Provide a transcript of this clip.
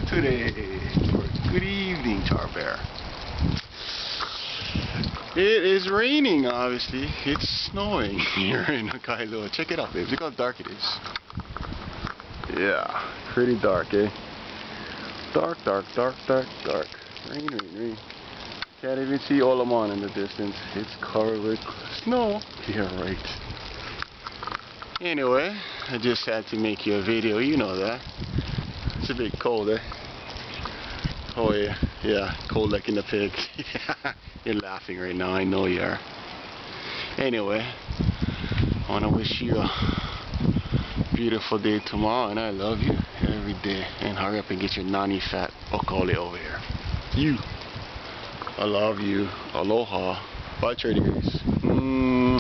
today? Good evening, Char Bear. It is raining, obviously. It's snowing here in Kailua. Check it out, babe. Look how dark it is. Yeah, pretty dark, eh? Dark, dark, dark, dark, dark. Rain, rain, rain. Can't even see Olamon in the distance. It's covered with snow. Yeah, right. Anyway, I just had to make you a video. You know that. It's a bit cold, eh? Oh yeah, yeah, cold like in the pig. You're laughing right now, I know you are. Anyway, I want to wish you a beautiful day tomorrow, and I love you every day. And hurry up and get your nanny fat okole over here. You. I love you. Aloha. Bye, tradies.